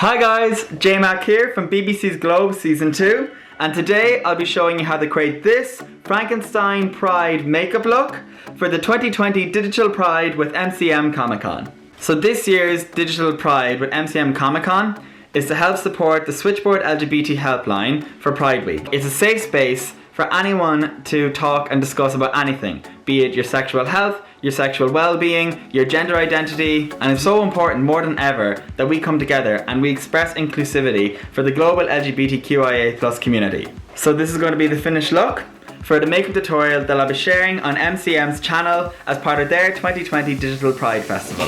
Hi guys, J-Mac here from BBC's Globe Season 2, and today I'll be showing you how to create this Frankenstein Pride makeup look for the 2020 Digital Pride with MCM Comic Con. So this year's Digital Pride with MCM Comic Con is to help support the Switchboard LGBT helpline for Pride Week. It's a safe space for anyone to talk and discuss about anything, be it your sexual health, your sexual well-being, your gender identity, and it's so important more than ever that we come together and we express inclusivity for the global LGBTQIA+ community. So this is going to be the finished look for the makeup tutorial that I'll be sharing on MCM's channel as part of their 2020 Digital Pride Festival.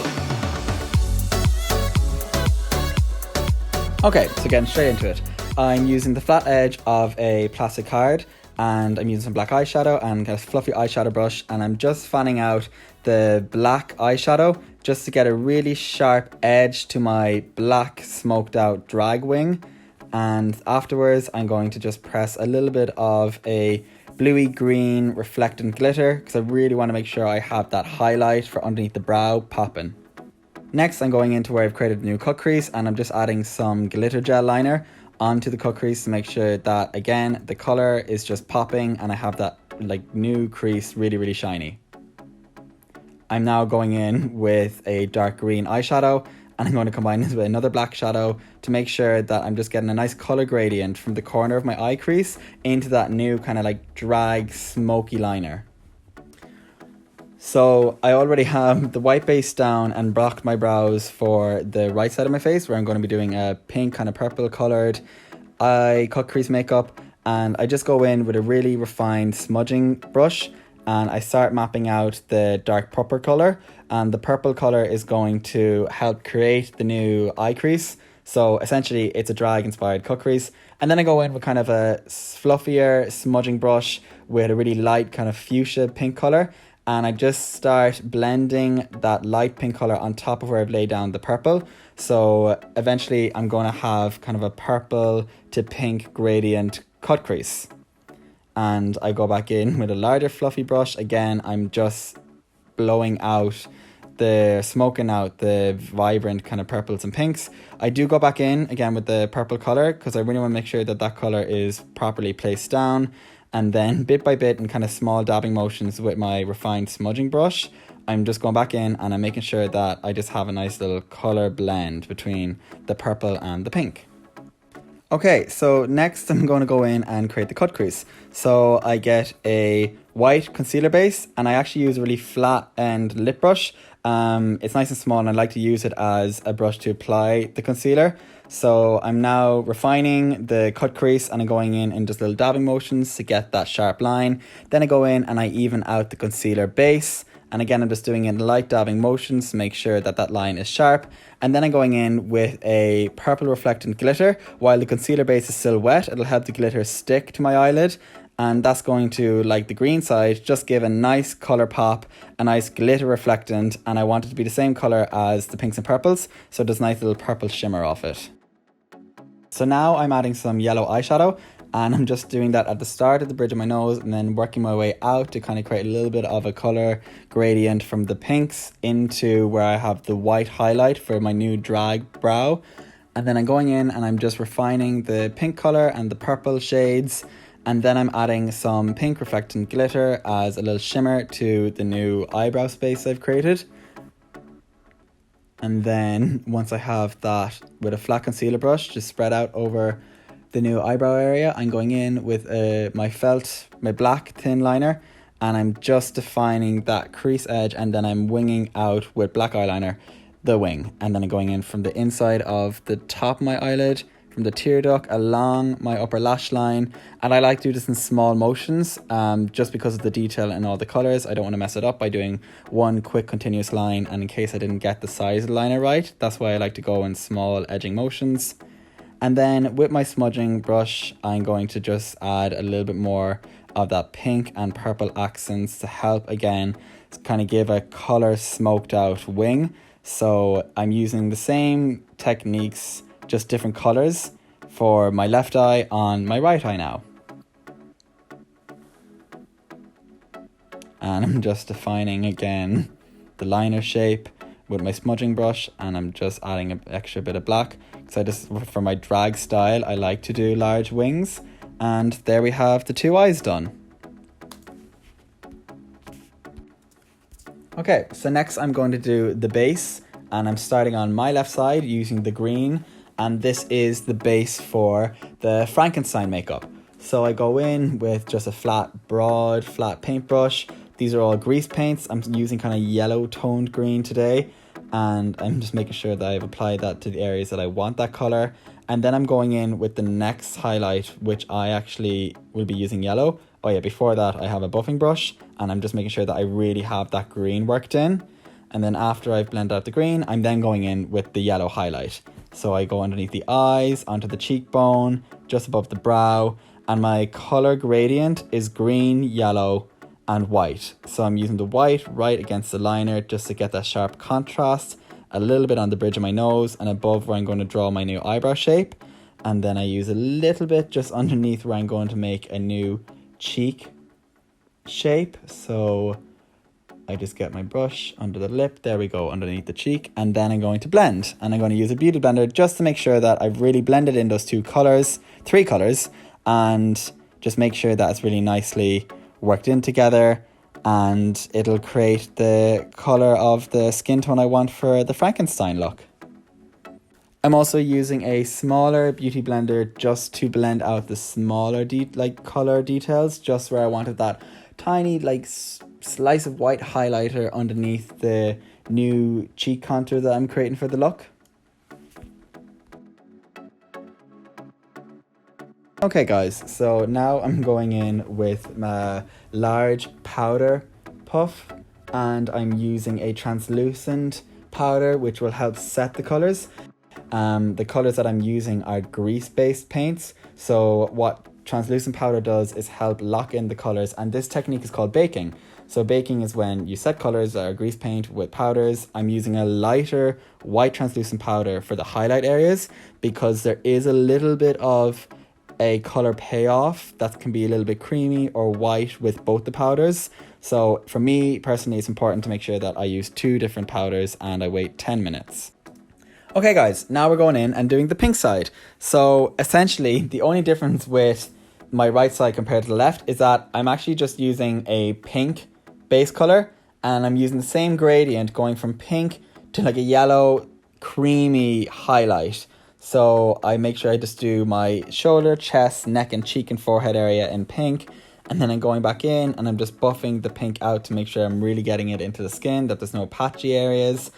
Okay, so getting straight into it. I'm using the flat edge of a plastic card, and I'm using some black eyeshadow and a fluffy eyeshadow brush, and I'm just fanning out the black eyeshadow just to get a really sharp edge to my black smoked out drag wing. And afterwards I'm going to just press a little bit of a bluey green reflectant glitter because I really want to make sure I have that highlight for underneath the brow popping. Next I'm going into where I've created a new cut crease, and I'm just adding some glitter gel liner onto the cut crease to make sure that, again, the colour is just popping and I have that like new crease really shiny. I'm now going in with a dark green eyeshadow, and I'm going to combine this with another black shadow to make sure that I'm just getting a nice colour gradient from the corner of my eye crease into that new kind of like drag smoky liner. So I already have the white base down and blocked my brows for the right side of my face, where I'm going to be doing a pink kind of purple coloured eye cut crease makeup, and I just go in with a really refined smudging brush and I start mapping out the dark purple colour, and the purple colour is going to help create the new eye crease. So essentially it's a drag inspired cut crease, and then I go in with kind of a fluffier smudging brush with a really light kind of fuchsia pink colour, and I just start blending that light pink colour on top of where I've laid down the purple. So eventually I'm going to have kind of a purple to pink gradient cut crease. And I go back in with a larger fluffy brush. Again, I'm just smoking out the vibrant kind of purples and pinks. I do go back in again with the purple colour because I really want to make sure that that colour is properly placed down. And then bit by bit in kind of small dabbing motions with my refined smudging brush, I'm just going back in and I'm making sure that I just have a nice little colour blend between the purple and the pink. Okay, so next I'm going to go in and create the cut crease. So I get a white concealer base, and I actually use a really flat end lip brush. It's nice and small, and I like to use it as a brush to apply the concealer. So I'm now refining the cut crease, and I'm going in just little dabbing motions to get that sharp line. Then I go in and I even out the concealer base. And again, I'm just doing it in light dabbing motions to make sure that that line is sharp. And then I'm going in with a purple reflectant glitter. While the concealer base is still wet, it'll help the glitter stick to my eyelid. And that's going to, like the green side, just give a nice colour pop, a nice glitter reflectant. And I want it to be the same colour as the pinks and purples, so there's a nice little purple shimmer off it. So now I'm adding some yellow eyeshadow, and I'm just doing that at the start of the bridge of my nose and then working my way out to kind of create a little bit of a colour gradient from the pinks into where I have the white highlight for my new drag brow. And then I'm going in and I'm just refining the pink colour and the purple shades, and then I'm adding some pink reflectant glitter as a little shimmer to the new eyebrow space I've created. And then once I have that with a flat concealer brush just spread out over the new eyebrow area, I'm going in with my black thin liner, and I'm just defining that crease edge, and then I'm winging out with black eyeliner the wing, and then I'm going in from the inside of the top of my eyelid, from the tear duct along my upper lash line. And I like to do this in small motions just because of the detail and all the colours. I don't want to mess it up by doing one quick continuous line, and in case I didn't get the size of the liner right, that's why I like to go in small edging motions. And then with my smudging brush, I'm going to just add a little bit more of that pink and purple accents to help, again, kind of give a colour smoked out wing. So I'm using the same techniques, just different colours for my left eye on my right eye now. And I'm just defining again the liner shape with my smudging brush, and I'm just adding an extra bit of black because because for my drag style, I like to do large wings. And there we have the 2 eyes done. Okay, so next I'm going to do the base, and I'm starting on my left side using the green, and this is the base for the Frankenstein makeup. So I go in with just a broad flat paintbrush. These are all grease paints. I'm using kind of yellow toned green today, and I'm just making sure that I've applied that to the areas that I want that color. And then I'm going in with the next highlight, which I actually will be using yellow. Oh yeah, before that I have a buffing brush, and I'm just making sure that I really have that green worked in. And then after I've blended out the green, I'm then going in with the yellow highlight. So I go underneath the eyes, onto the cheekbone, just above the brow, and my color gradient is green, yellow, and white. So I'm using the white right against the liner just to get that sharp contrast, a little bit on the bridge of my nose and above where I'm going to draw my new eyebrow shape. And then I use a little bit just underneath where I'm going to make a new cheek shape. So I just get my brush under the lip, there we go, underneath the cheek, and then I'm going to blend. And I'm going to use a beauty blender just to make sure that I've really blended in those 3 colors, and just make sure that it's really nicely worked in together, and it'll create the color of the skin tone I want for the Frankenstein look. I'm also using a smaller beauty blender just to blend out the smaller color details, just where I wanted that tiny slice of white highlighter underneath the new cheek contour that I'm creating for the look. Okay guys, so now I'm going in with my large powder puff, and I'm using a translucent powder which will help set the colors. The colors that I'm using are grease-based paints, so what translucent powder does is help lock in the colors, and this technique is called baking. So baking is when you set colors that are grease paint with powders. I'm using a lighter white translucent powder for the highlight areas because there is a little bit of a color payoff that can be a little bit creamy or white with both the powders. So for me personally, it's important to make sure that I use 2 different powders and I wait 10 minutes. Okay guys, now we're going in and doing the pink side. So essentially the only difference with my right side compared to the left is that I'm actually just using a pink base color, and I'm using the same gradient going from pink to like a yellow creamy highlight. So I make sure I just do my shoulder, chest, neck and cheek and forehead area in pink, and then I'm going back in and I'm just buffing the pink out to make sure I'm really getting it into the skin, that there's no patchy areas.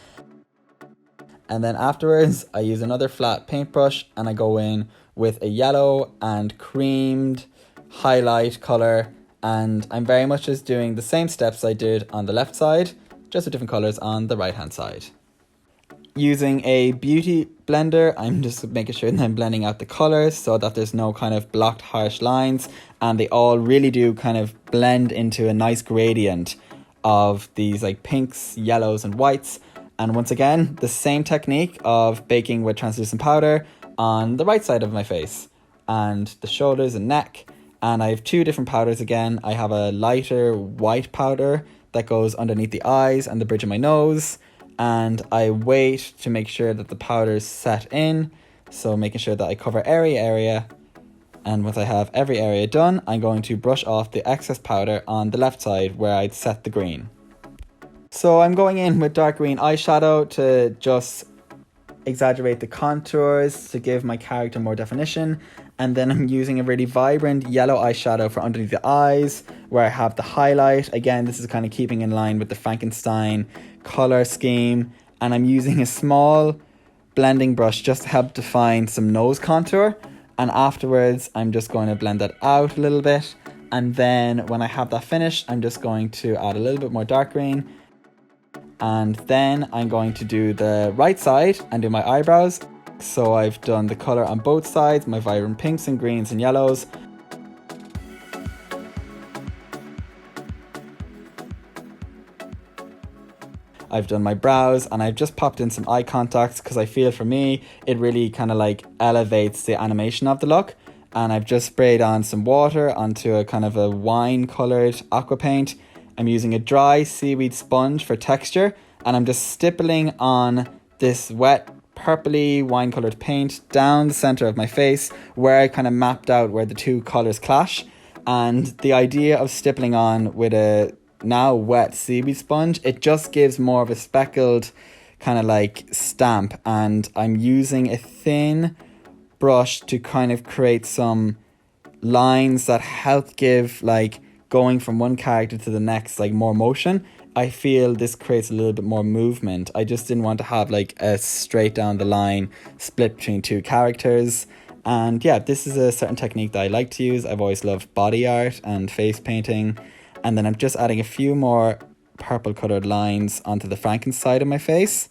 And then afterwards I use another flat paintbrush and I go in with a yellow and creamed highlight color, and I'm very much just doing the same steps I did on the left side, just with different colors on the right hand side. Using a beauty blender, I'm just making sure that I'm blending out the colors so that there's no kind of blocked harsh lines, and they all really do kind of blend into a nice gradient of these like pinks, yellows and whites. And once again, the same technique of baking with translucent powder on the right side of my face and the shoulders and neck. And I have 2 different powders again. I have a lighter white powder that goes underneath the eyes and the bridge of my nose. And I wait to make sure that the powder's set in. So making sure that I cover every area. And once I have every area done, I'm going to brush off the excess powder on the left side where I'd set the green. So I'm going in with dark green eyeshadow to just exaggerate the contours to give my character more definition. And then I'm using a really vibrant yellow eyeshadow for underneath the eyes where I have the highlight. Again, this is kind of keeping in line with the Frankenstein color scheme. And I'm using a small blending brush just to help define some nose contour. And afterwards, I'm just going to blend that out a little bit. And then when I have that finished, I'm just going to add a little bit more dark green. And then I'm going to do the right side and do my eyebrows. So I've done the color on both sides, my vibrant pinks and greens and yellows. I've done my brows and I've just popped in some eye contacts because I feel for me, it really kind of like elevates the animation of the look. And I've just sprayed on some water onto a kind of a wine colored aqua paint. I'm using a dry seaweed sponge for texture, and I'm just stippling on this wet purpley wine coloured paint down the centre of my face where I kind of mapped out where the two colours clash. And the idea of stippling on with a now wet seaweed sponge, it just gives more of a speckled kind of like stamp. And I'm using a thin brush to kind of create some lines that help give like going from one character to the next like more motion. I feel this creates a little bit more movement. I just didn't want to have like a straight down the line split between two characters. And yeah, this is a certain technique that I like to use. I've always loved body art and face painting. And then I'm just adding a few more purple coloured lines onto the Frankenstein side of my face.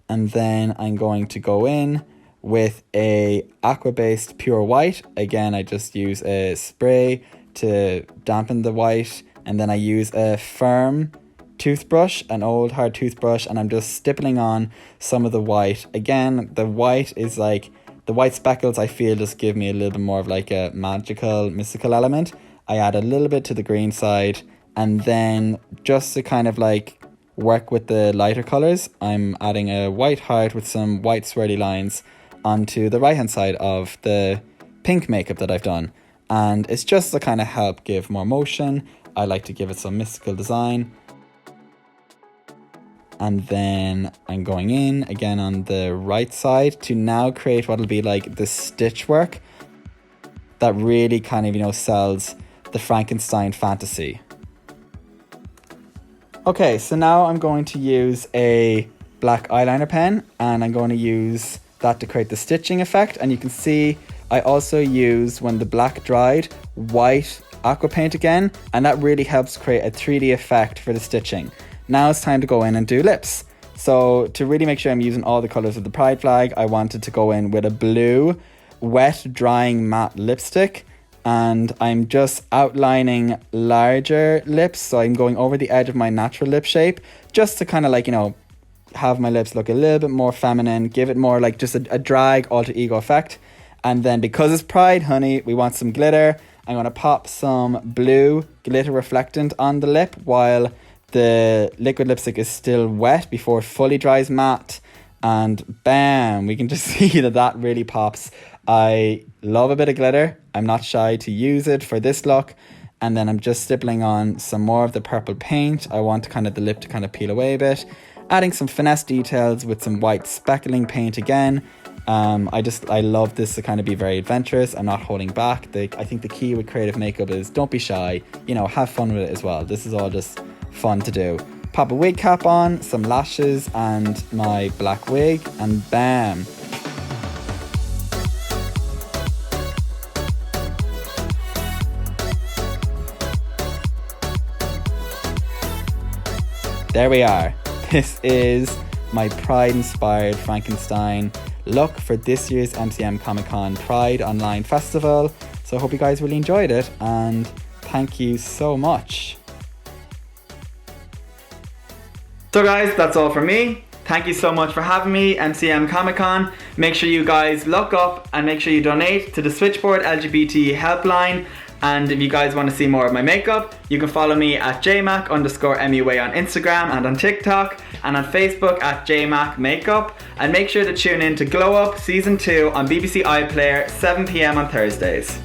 And then I'm going to go in with a aqua-based pure white. Again, I just use a spray to dampen the white. And then I use a firm toothbrush, an old hard toothbrush, and I'm just stippling on some of the white. Again, the white is like, the white speckles I feel just give me a little bit more of like a magical, mystical element. I add a little bit to the green side, and then just to kind of like work with the lighter colours, I'm adding a white heart with some white swirly lines onto the right hand side of the pink makeup that I've done. And it's just to kind of help give more motion. I like to give it some mystical design. And then I'm going in again on the right side to now create what will be like the stitch work that really kind of, you know, sells the Frankenstein fantasy. Okay, so now I'm going to use a black eyeliner pen and I'm going to use that to create the stitching effect. And you can see I also use, when the black dried, white aqua paint again, and that really helps create a 3D effect for the stitching. Now it's time to go in and do lips. So to really make sure I'm using all the colours of the Pride flag, I wanted to go in with a blue, wet, drying matte lipstick. And I'm just outlining larger lips. So I'm going over the edge of my natural lip shape just to kind of like, you know, have my lips look a little bit more feminine, give it more like just a drag alter ego effect. And then because it's Pride, honey, we want some glitter. I'm going to pop some blue glitter reflectant on the lip while the liquid lipstick is still wet before it fully dries matte. And bam, we can just see that that really pops. I love a bit of glitter. I'm not shy to use it for this look. And then I'm just stippling on some more of the purple paint. I want kind of the lip to kind of peel away a bit. Adding some finesse details with some white speckling paint again. I love this to kind of be very adventurous. I'm not holding back. I think the key with creative makeup is don't be shy. You know, have fun with it as well. This is all just fun to do. Pop a wig cap on, some lashes and my black wig, and bam. There we are. This is my Pride inspired Frankenstein look for this year's MCM Comic Con Pride Online Festival. So I hope you guys really enjoyed it, and thank you so much. So guys, that's all from me. Thank you so much for having me, MCM Comic Con. Make sure you guys look up and make sure you donate to the Switchboard LGBT helpline. And if you guys want to see more of my makeup, you can follow me at jmac_MUA on Instagram and on TikTok, and on Facebook at jmacmakeup. And make sure to tune in to Glow Up Season 2 on BBC iPlayer, 7 PM on Thursdays.